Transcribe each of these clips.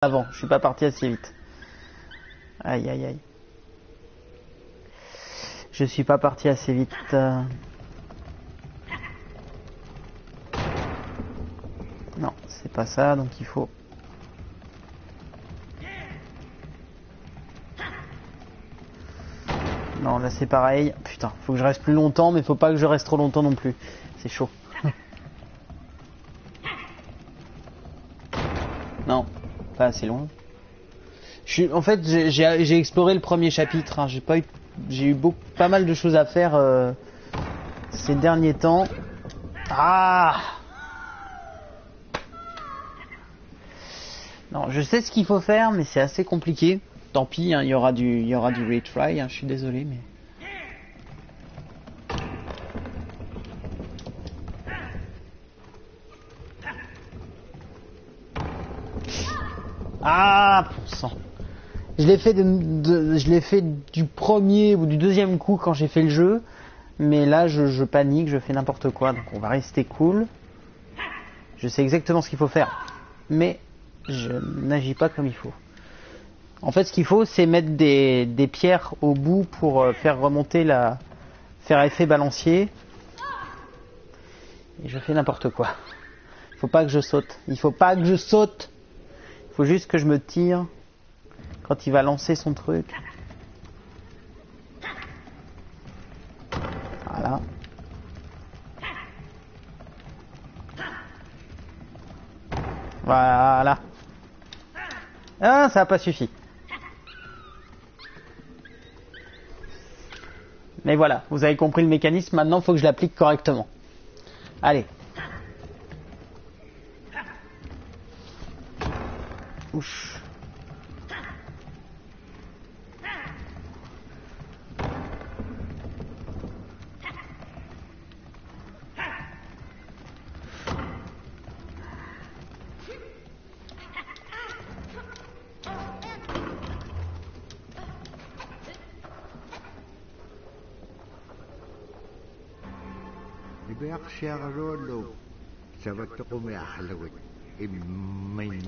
avant, je suis pas parti assez vite. Aïe aïe aïe. Je suis pas parti assez vite. Non, c'est pas ça, donc il faut... Non, là c'est pareil. Putain, faut que je reste plus longtemps, mais faut pas que je reste trop longtemps non plus. C'est chaud. Non, pas assez long. En fait, j'ai exploré le premier chapitre. Hein. J'ai eu pas mal de choses à faire ces derniers temps. Ah! Non, je sais ce qu'il faut faire, mais c'est assez compliqué. Tant pis, hein, il y aura du retry. Hein, je suis désolé, mais. Ah, pour sang. Je l'ai fait du premier ou du deuxième coup quand j'ai fait le jeu, mais là je panique, je fais n'importe quoi, donc on va rester cool. Je sais exactement ce qu'il faut faire, mais je n'agis pas comme il faut. En fait, ce qu'il faut, c'est mettre des pierres au bout pour faire remonter faire effet balancier. Et je fais n'importe quoi. Il faut pas que je saute. Il faut pas que je saute. Il faut juste que je me tire quand il va lancer son truc. Voilà. Voilà. Ah, ça n'a pas suffi. Mais voilà, vous avez compris le mécanisme, maintenant il faut que je l'applique correctement. Allez. Ouch.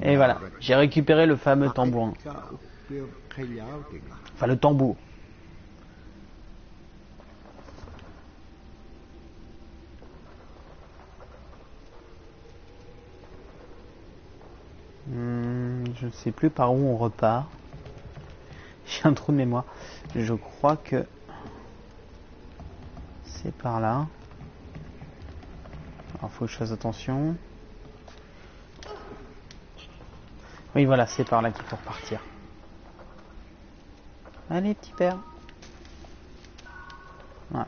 Et voilà, j'ai récupéré le fameux tambourin. Enfin, le tambour. Je ne sais plus par où on repart. J'ai un trou de mémoire. Je crois que c'est par là. Alors, faut que je fasse attention. Oui, voilà, c'est par là qu'il faut repartir. Allez, petit père. Voilà.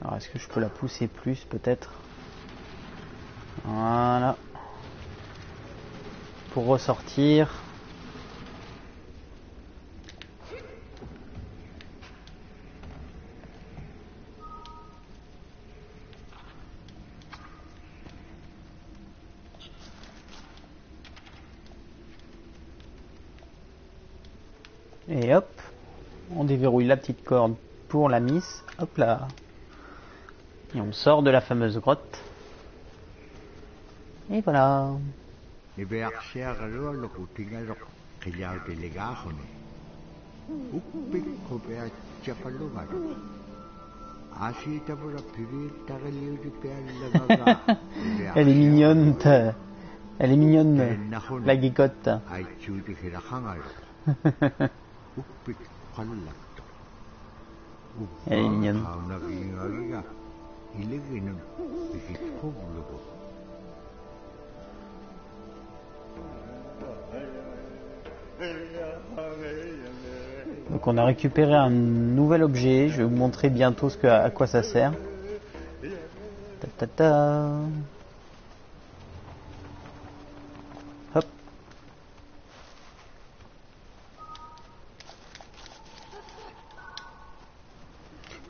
Alors, est-ce que je peux la pousser plus, peut-être? Voilà. Pour ressortir. Et hop, on déverrouille la petite corde pour la miss. Hop là. Et on sort de la fameuse grotte. Et voilà. Elle est mignonne, elle est mignonne, la geekotte. Elle est mignonne. Donc on a récupéré un nouvel objet, je vais vous montrer bientôt à quoi ça sert. Ta ta ta. Hop.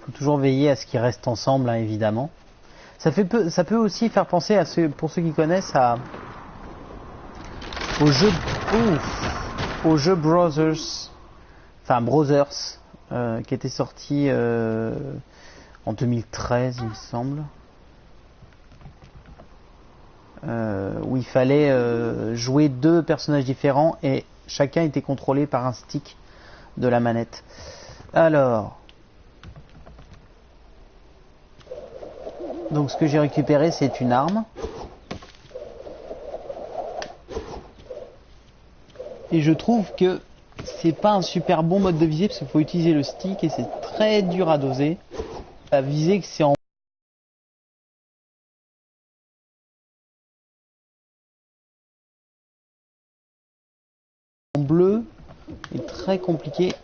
Faut toujours veiller à ce qu'ils restent ensemble, hein, évidemment. Ça peut aussi faire penser pour ceux qui connaissent au jeu Brothers, qui était sorti en 2013, il me semble. où il fallait jouer 2 personnages différents et chacun était contrôlé par un stick de la manette. Alors, donc ce que j'ai récupéré, c'est une arme. Et je trouve que c'est pas un super bon mode de visée parce qu'il faut utiliser le stick et c'est très dur à doser. À viser que c'est en bleu est très compliqué.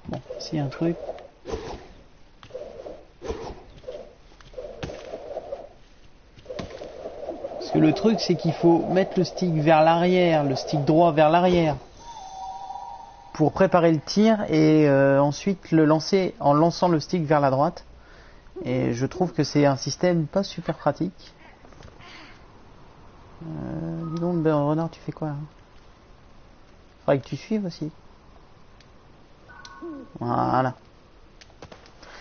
Bon, ici un truc. Parce que le truc c'est qu'il faut mettre le stick vers l'arrière, le stick droit vers l'arrière pour préparer le tir et ensuite le lancer en lançant le stick vers la droite. Et je trouve que c'est un système pas super pratique. Dis donc, Ben Renard, tu fais quoi là? Faudrait que tu suives aussi. Voilà.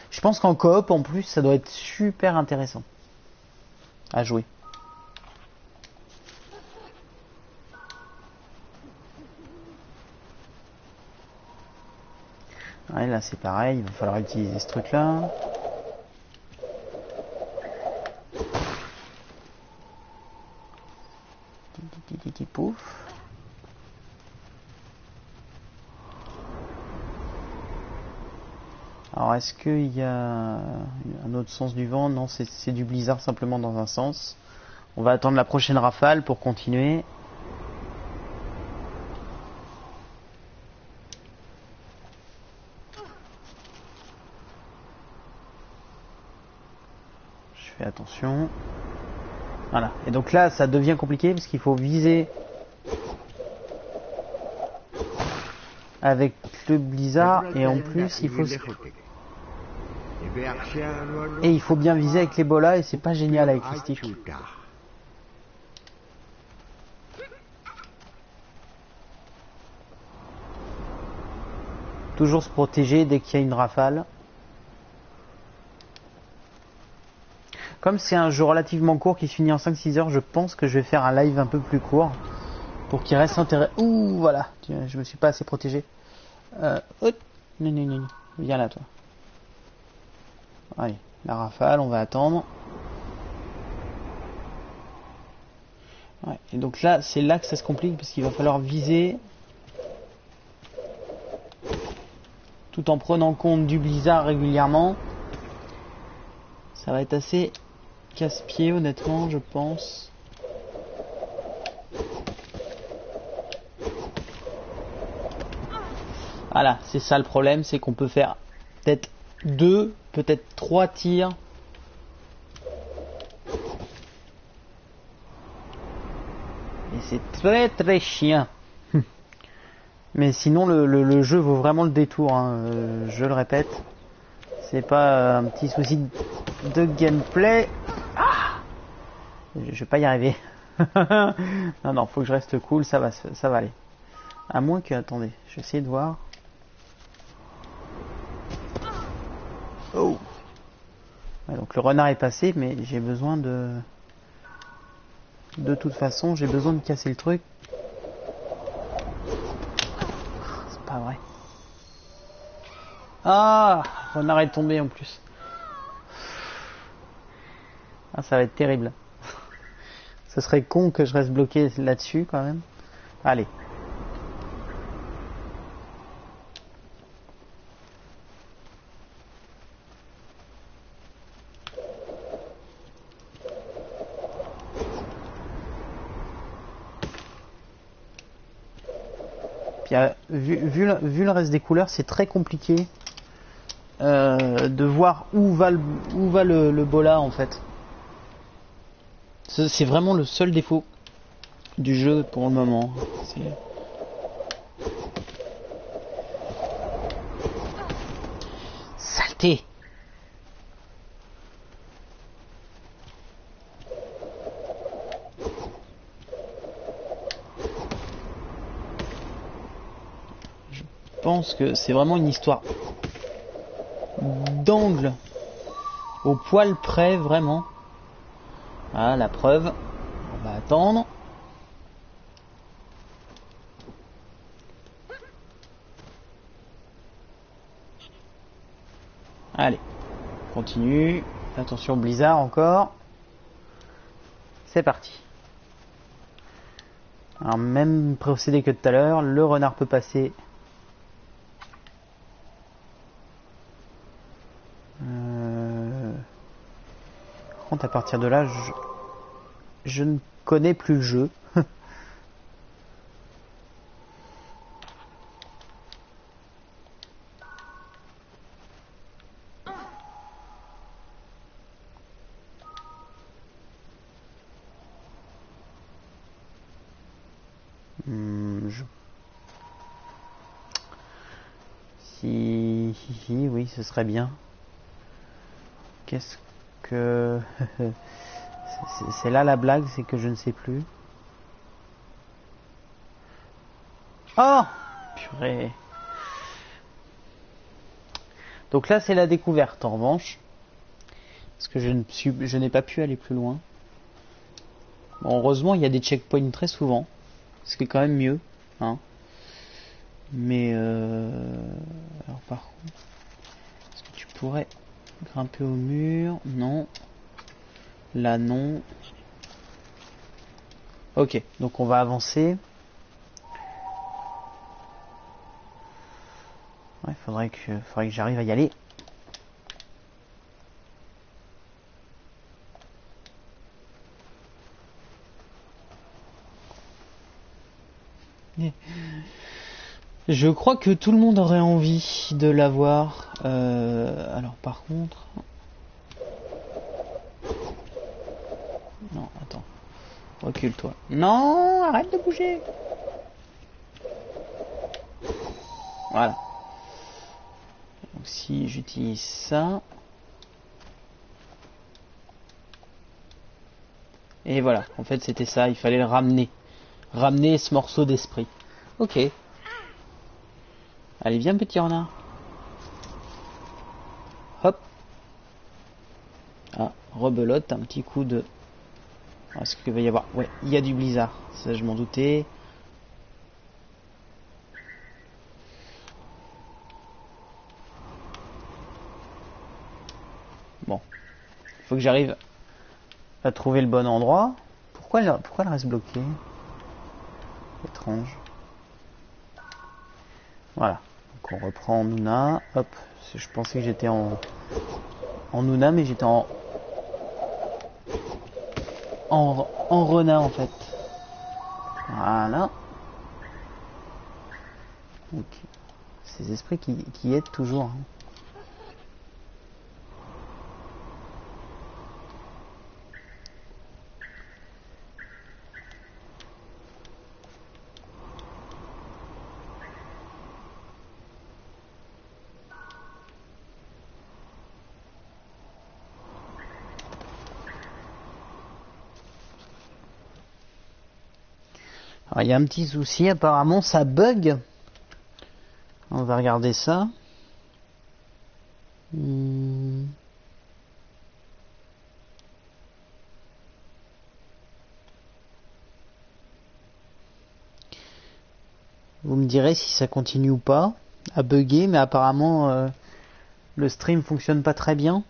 Je pense qu'en coop, en plus, ça doit être super intéressant à jouer. Ouais, là c'est pareil, il va falloir utiliser ce truc là. Pouf. Alors est-ce qu'il y a un autre sens du vent? Non, c'est du blizzard simplement dans un sens. On va attendre la prochaine rafale pour continuer. Je fais attention. Voilà. Et donc là, ça devient compliqué parce qu'il faut viser avec le blizzard et en plus il faut bien viser avec l'Ebola et c'est pas génial avec les sticks. Toujours se protéger dès qu'il y a une rafale. Comme c'est un jeu relativement court qui se finit en 5-6 heures, je pense que je vais faire un live un peu plus court pour qu'il reste intéressant. Ouh, voilà, je me suis pas assez protégé. Non, viens là toi. Allez, la rafale, on va attendre. Ouais, et donc là, c'est là que ça se complique parce qu'il va falloir viser tout en prenant compte du blizzard régulièrement. Ça va être assez casse-pied honnêtement, je pense. Voilà, c'est ça le problème, c'est qu'on peut faire peut-être 2, peut-être 3 tirs. Et c'est très très chiant. Mais sinon le jeu vaut vraiment le détour, hein. Je le répète. C'est pas un petit souci de gameplay. Ah, je vais pas y arriver. non, faut que je reste cool, ça va aller. À moins que, attendez, je vais essayer de voir. Oh. Ouais, donc le renard est passé, mais j'ai besoin de toute façon, j'ai besoin de casser le truc. C'est pas vrai. Ah, le renard est tombé en plus. Ah, ça va être terrible. Ce serait con que je reste bloqué là-dessus quand même. Allez. Puis, vu le reste des couleurs, c'est très compliqué de voir où va le bola en fait. C'est vraiment le seul défaut du jeu pour le moment. Saleté! Je pense que c'est vraiment une histoire d'angle au poil près, vraiment. Voilà la preuve. On va attendre. Allez, on continue. Attention blizzard encore. C'est parti. Alors même procédé que tout à l'heure, le renard peut passer. Par contre à partir de là, je ne connais plus le jeu. Si, oui, ce serait bien. Qu'est-ce que... c'est là la blague, c'est que je ne sais plus. Oh purée. Donc là, c'est la découverte, en revanche. Parce que je n'ai pas pu aller plus loin. Bon, heureusement, il y a des checkpoints très souvent. Ce qui est quand même mieux. Hein. Mais... alors par contre... Est-ce que tu pourrais grimper au mur? Non. Là, non. Ok, donc on va avancer. Ouais, faudrait que j'arrive à y aller. Je crois que tout le monde aurait envie de l'avoir. Alors par contre... Non, attends. Recule-toi. Non, arrête de bouger. Voilà. Donc si j'utilise ça... Et voilà, en fait c'était ça, il fallait le ramener. Ramener ce morceau d'esprit. Ok. Allez, viens petit renard. Hop. Ah, rebelote, un petit coup de... Est-ce qu'il va y avoir... Ouais, il y a du blizzard. Ça, je m'en doutais. Bon. Il faut que j'arrive à trouver le bon endroit. Pourquoi elle reste bloquée? Étrange. Voilà. Donc on reprend en Nuna. Hop. Je pensais que j'étais en Nuna, mais j'étais en renard en fait. Voilà. Donc, ces esprits qui aident toujours. Hein. Alors, il y a un petit souci, apparemment ça bug. On va regarder ça. Vous me direz si ça continue ou pas à bugger, mais apparemment le stream fonctionne pas très bien.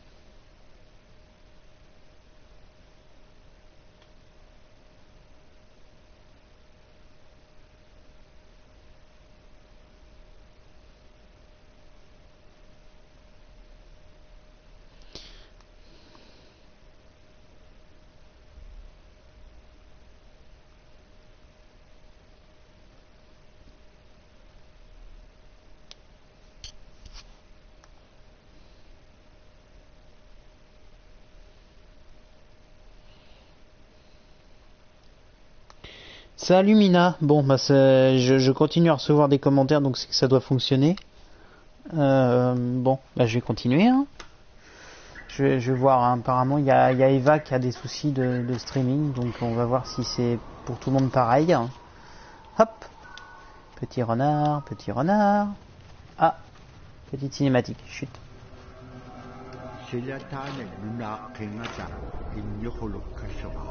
Salut Mina, bon bah je continue à recevoir des commentaires donc c'est que ça doit fonctionner. Bon bah je vais continuer. Hein. Je vais voir, hein. Apparemment il y a Eva qui a des soucis de streaming donc on va voir si c'est pour tout le monde pareil. Hop, petit renard, petit renard. Ah, petite cinématique, chut. Selatane luna kengata in yoholo kashawa.